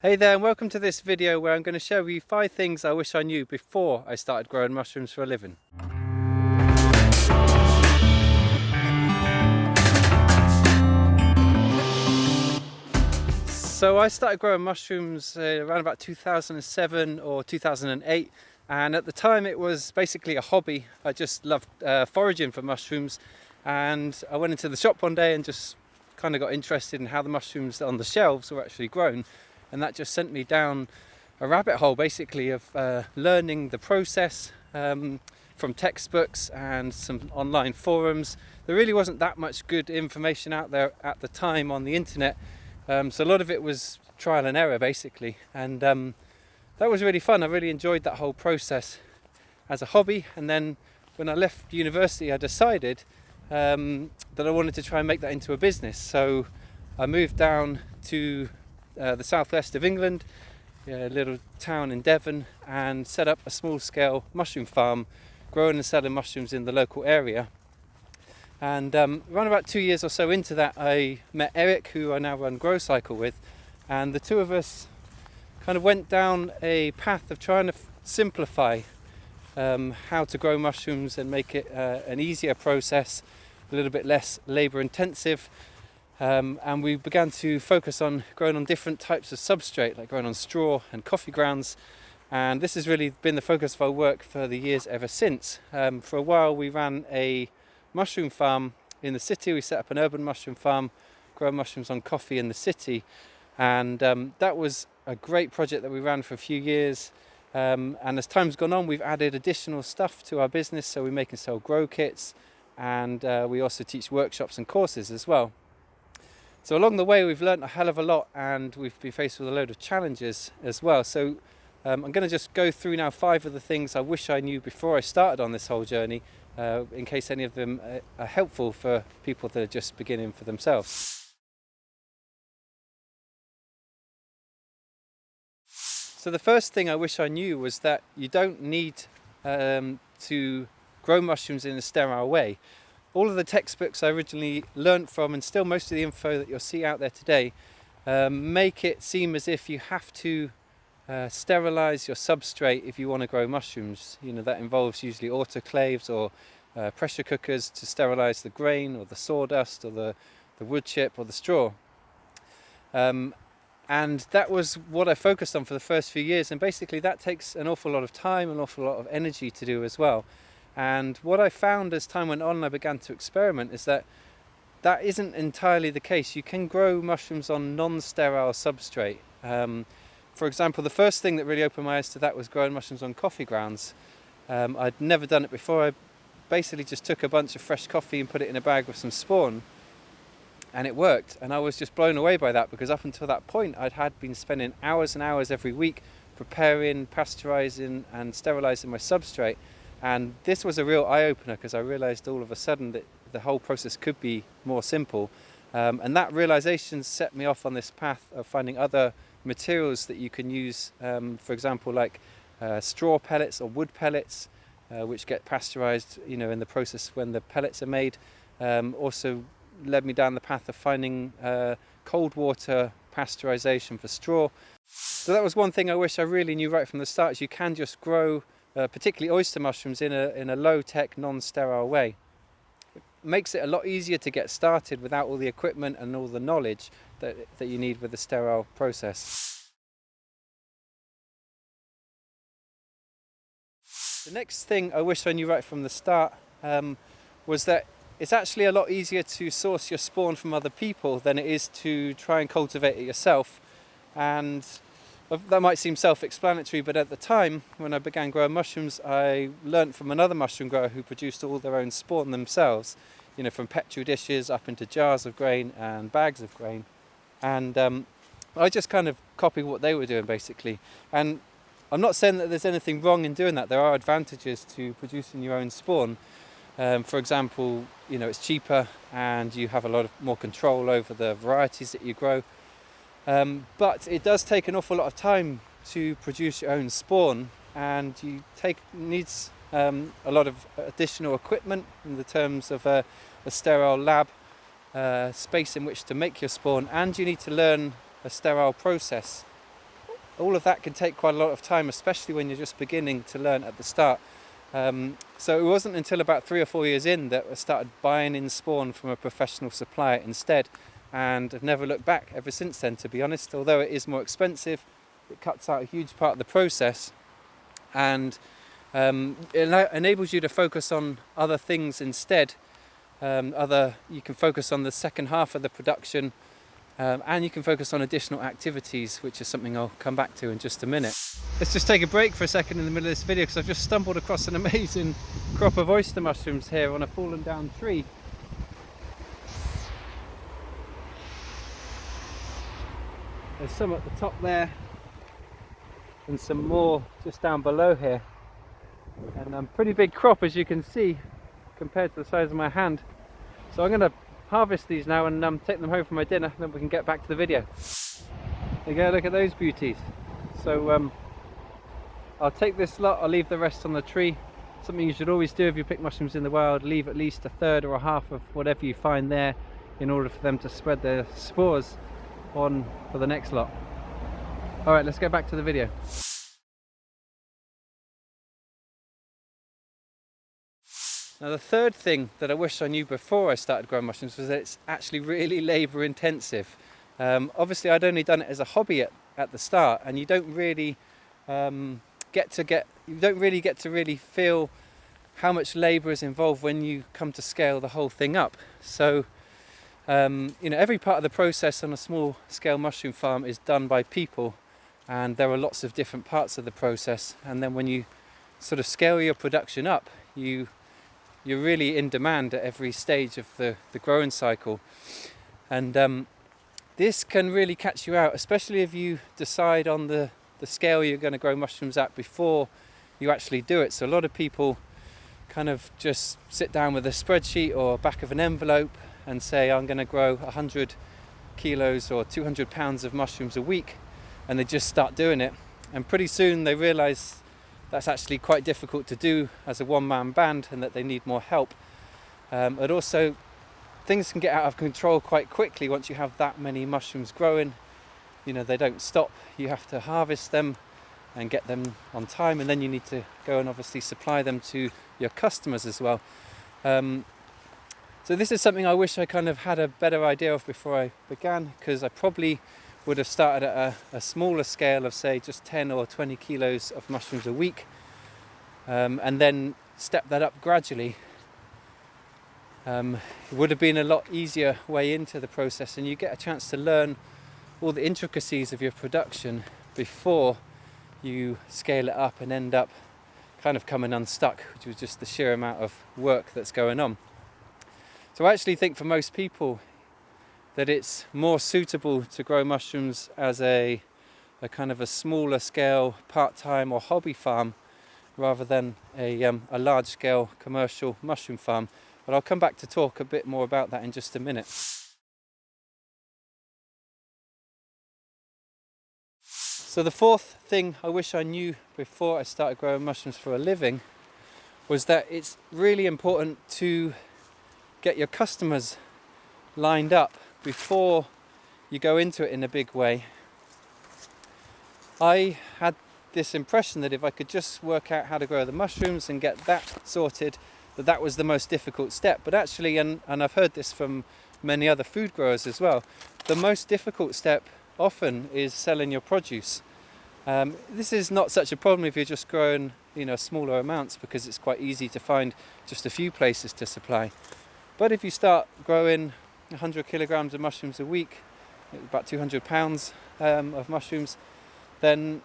Hey there, and welcome to this video where I'm going to show you 5 things I wish I knew before I started growing mushrooms for a living. So I started growing mushrooms around about 2007 or 2008, and at the time it was basically a hobby. I just loved foraging for mushrooms, and I went into the shop one day and just kind of got interested in how the mushrooms on the shelves were actually grown. And that just sent me down a rabbit hole basically of learning the process from textbooks and some online forums. There really wasn't that much good information out there at the time on the internet, so a lot of it was trial and error basically, and that was really fun. I really enjoyed that whole process as a hobby. And then when I left university I decided that I wanted to try and make that into a business, so I moved down to the southwest of England, a little town in Devon, and set up a small-scale mushroom farm, growing and selling mushrooms in the local area. And around about 2 years or so into that, I met Eric, who I now run GroCycle with, and the two of us kind of went down a path of trying to simplify how to grow mushrooms and make it an easier process, a little bit less labour intensive. And we began to focus on growing on different types of substrate, like growing on straw and coffee grounds, and this has really been the focus of our work for the years ever since. For a while we ran a mushroom farm in the city. We set up an urban mushroom farm, growing mushrooms on coffee in the city, and that was a great project that we ran for a few years, and as time's gone on we've added additional stuff to our business, so we make and sell grow kits, and we also teach workshops and courses as well. So along the way we've learned a hell of a lot, and we've been faced with a load of challenges as well. So I'm going to just go through now 5 of the things I wish I knew before I started on this whole journey, in case any of them are helpful for people that are just beginning for themselves. So the first thing I wish I knew was that you don't need to grow mushrooms in a sterile way. All of the textbooks I originally learnt from, and still most of the info that you'll see out there today, make it seem as if you have to sterilize your substrate if you want to grow mushrooms. You know, that involves usually autoclaves or pressure cookers to sterilize the grain or the sawdust or the wood chip or the straw. And that was what I focused on for the first few years, and basically that takes an awful lot of time, an awful lot of energy to do as well. And what I found as time went on and I began to experiment is that that isn't entirely the case. You can grow mushrooms on non-sterile substrate. For example, the first thing that really opened my eyes to that was growing mushrooms on coffee grounds. I'd never done it before. I basically just took a bunch of fresh coffee and put it in a bag with some spawn, and it worked. And I was just blown away by that, because up until that point had been spending hours and hours every week preparing, pasteurizing and sterilizing my substrate. And this was a real eye-opener, because I realized all of a sudden that the whole process could be more simple, and that realization set me off on this path of finding other materials that you can use, for example like straw pellets or wood pellets, which get pasteurized, you know, in the process when the pellets are made. Also led me down the path of finding cold water pasteurization for straw. So that was one thing I wish I really knew right from the start, is you can just grow particularly oyster mushrooms in a low-tech, non-sterile way. It makes it a lot easier to get started without all the equipment and all the knowledge that you need with the sterile process. The next thing I wish I knew right from the start was that it's actually a lot easier to source your spawn from other people than it is to try and cultivate it yourself. And that might seem self-explanatory, but at the time when I began growing mushrooms, I learnt from another mushroom grower who produced all their own spawn themselves, you know, from petri dishes up into jars of grain and bags of grain. And I just kind of copied what they were doing basically. And I'm not saying that there's anything wrong in doing that. There are advantages to producing your own spawn. For example, you know, it's cheaper and you have a lot more control over the varieties that you grow. But it does take an awful lot of time to produce your own spawn, and needs a lot of additional equipment in the terms of a sterile lab, space in which to make your spawn, and you need to learn a sterile process all of that can take quite a lot of time, especially when you're just beginning to learn at the start. So it wasn't until about 3 or 4 years in that I started buying in spawn from a professional supplier instead, and I've never looked back ever since then, to be honest. Although it is more expensive, it cuts out a huge part of the process, and it enables you to focus on other things instead. You can focus on the second half of the production, and you can focus on additional activities, which is something I'll come back to in just a minute. Let's just take a break for a second in the middle of this video, because I've just stumbled across an amazing crop of oyster mushrooms here on a fallen down tree. There's some at the top there and some more just down below here, and a pretty big crop, as you can see, compared to the size of my hand. So I'm going to harvest these now and take them home for my dinner, then we can get back to the video. There you go, look at those beauties. So I'll take this lot, I'll leave the rest on the tree. Something you should always do if you pick mushrooms in the wild: leave at least a third or a half of whatever you find there in order for them to spread their spores on for the next lot. Alright, let's get back to the video. Now, the third thing that I wish I knew before I started growing mushrooms was that it's actually really labour intensive. Obviously I'd only done it as a hobby at the start, and you don't really get to really feel how much labour is involved when you come to scale the whole thing up. So you know, every part of the process on a small scale mushroom farm is done by people, and there are lots of different parts of the process, and then when you sort of scale your production up, you're really in demand at every stage of the growing cycle. And this can really catch you out, especially if you decide on the scale you're going to grow mushrooms at before you actually do it. So a lot of people kind of just sit down with a spreadsheet or back of an envelope and say, I'm going to grow 100 kilos or 200 pounds of mushrooms a week, and they just start doing it, and pretty soon they realize that's actually quite difficult to do as a one-man band, and that they need more help. But also, things can get out of control quite quickly once you have that many mushrooms growing. You know, they don't stop. You have to harvest them and get them on time, and then you need to go and obviously supply them to your customers as well. So this is something I wish I kind of had a better idea of before I began, because I probably would have started at a smaller scale of, say, just 10 or 20 kilos of mushrooms a week, and then step that up gradually. It would have been a lot easier way into the process, and you get a chance to learn all the intricacies of your production before you scale it up and end up kind of coming unstuck, which was just the sheer amount of work that's going on. So I actually think for most people that it's more suitable to grow mushrooms as a kind of a smaller scale part-time or hobby farm, rather than a large scale commercial mushroom farm. But I'll come back to talk a bit more about that in just a minute. So the fourth thing I wish I knew before I started growing mushrooms for a living was that it's really important to get your customers lined up before you go into it in a big way. I had this impression that if I could just work out how to grow the mushrooms and get that sorted, that was the most difficult step. But actually, and I've heard this from many other food growers as well, the most difficult step often is selling your produce. This is not such a problem if you're just growing, you know, smaller amounts, because it's quite easy to find just a few places to supply. But if you start growing 100 kilograms of mushrooms a week, about 200 pounds of mushrooms, then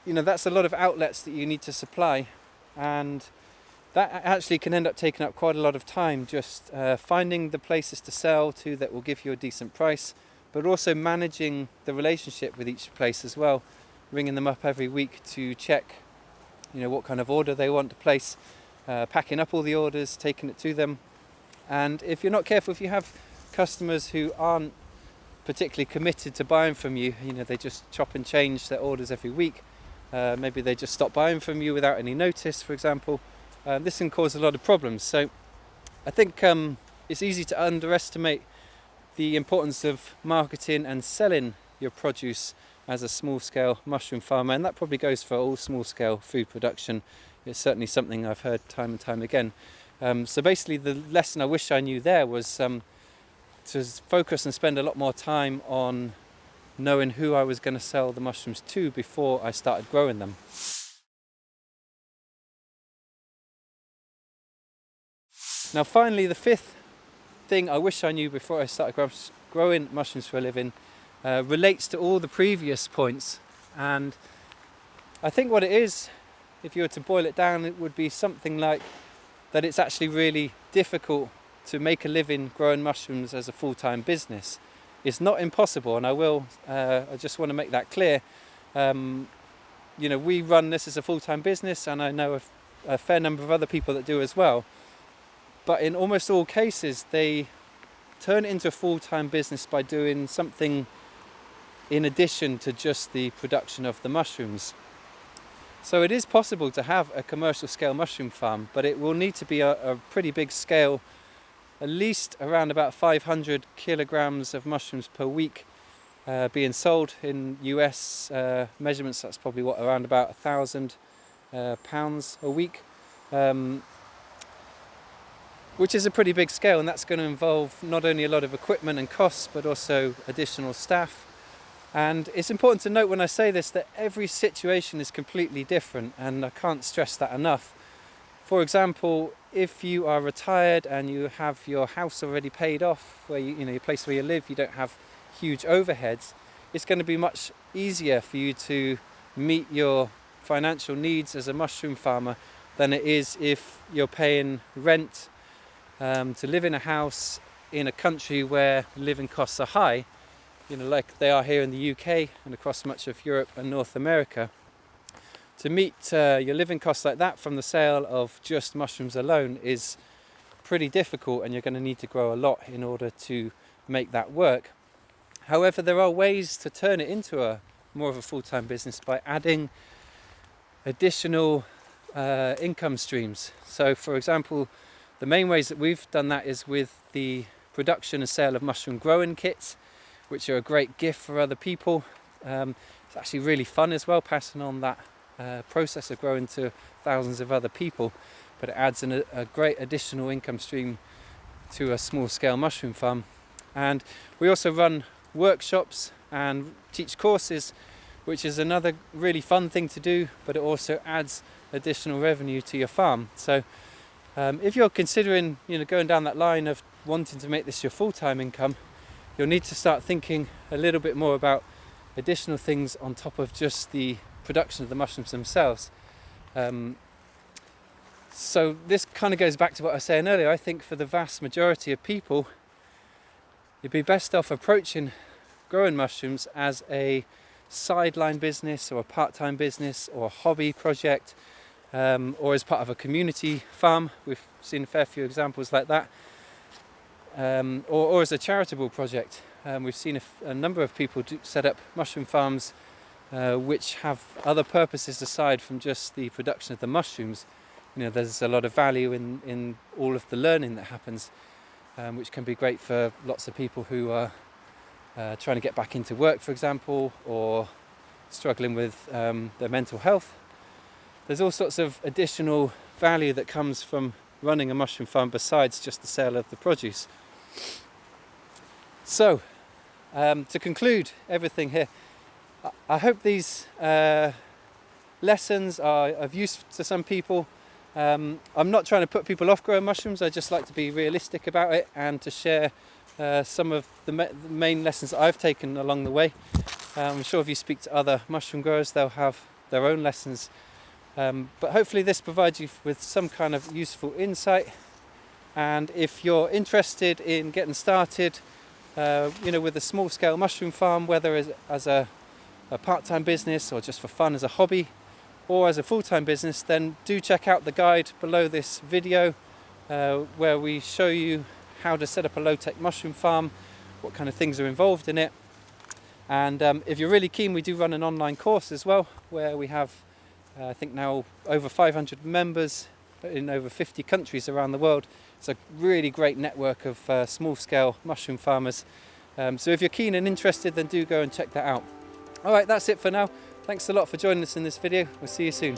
you know that's a lot of outlets that you need to supply, and that actually can end up taking up quite a lot of time, just finding the places to sell to that will give you a decent price, but also managing the relationship with each place as well, ringing them up every week to check, you know, what kind of order they want to place, packing up all the orders, taking it to them. And if you're not careful, if you have customers who aren't particularly committed to buying from you, you know, they just chop and change their orders every week, maybe they just stop buying from you without any notice, for example, this can cause a lot of problems. So I think it's easy to underestimate the importance of marketing and selling your produce as a small-scale mushroom farmer, and that probably goes for all small-scale food production. It's certainly something I've heard time and time again. So basically the lesson I wish I knew there was to focus and spend a lot more time on knowing who I was going to sell the mushrooms to before I started growing them. Now finally, the fifth thing I wish I knew before I started growing mushrooms for a living relates to all the previous points, and I think what it is, if you were to boil it down, it would be something like that it's actually really difficult to make a living growing mushrooms as a full-time business. It's not impossible, and I just want to make that clear. We run this as a full-time business, and I know a fair number of other people that do as well. But in almost all cases, they turn it into a full-time business by doing something in addition to just the production of the mushrooms. So it is possible to have a commercial scale mushroom farm, but it will need to be a pretty big scale, at least around about 500 kilograms of mushrooms per week being sold. In US measurements, that's probably around about 1,000 pounds a week, which is a pretty big scale, and that's going to involve not only a lot of equipment and costs, but also additional staff. And it's important to note when I say this that every situation is completely different, and I can't stress that enough. For example, if you are retired and you have your house already paid off, where your place where you live, you don't have huge overheads, it's going to be much easier for you to meet your financial needs as a mushroom farmer than it is if you're paying rent to live in a house in a country where living costs are high, like they are here in the UK and across much of Europe and North America. To meet your living costs like that from the sale of just mushrooms alone is pretty difficult, and you're going to need to grow a lot in order to make that work. However, there are ways to turn it into more of a full-time business by adding additional income streams. So for example, the main ways that we've done that is with the production and sale of mushroom growing kits, which are a great gift for other people. It's actually really fun as well, passing on that process of growing to thousands of other people, but it adds a great additional income stream to a small-scale mushroom farm. And we also run workshops and teach courses, which is another really fun thing to do, but it also adds additional revenue to your farm. So if you're considering going down that line of wanting to make this your full-time income, you'll need to start thinking a little bit more about additional things on top of just the production of the mushrooms themselves. So this kind of goes back to what I was saying earlier. I think for the vast majority of people, you'd be best off approaching growing mushrooms as a sideline business or a part-time business or a hobby project, or as part of a community farm. We've seen a fair few examples like that. Or as a charitable project. We've seen a number of people set up mushroom farms which have other purposes aside from just the production of the mushrooms. There's a lot of value in all of the learning that happens, which can be great for lots of people who are trying to get back into work, for example, or struggling with their mental health. There's all sorts of additional value that comes from running a mushroom farm besides just the sale of the produce. So, to conclude everything here, I hope these lessons are of use to some people. I'm not trying to put people off growing mushrooms. I just like to be realistic about it and to share some of the main lessons that I've taken along the way. I'm sure if you speak to other mushroom growers, they'll have their own lessons. But hopefully this provides you with some kind of useful insight. And if you're interested in getting started, with a small-scale mushroom farm, whether as a part-time business or just for fun as a hobby, or as a full-time business, then do check out the guide below this video, where we show you how to set up a low-tech mushroom farm, what kind of things are involved in it. And if you're really keen, we do run an online course as well, where we have I think now over 500 members in over 50 countries around the world. It's a really great network of small-scale mushroom farmers. So if you're keen and interested, then do go and check that out. Alright, that's it for now. Thanks a lot for joining us in this video. We'll see you soon.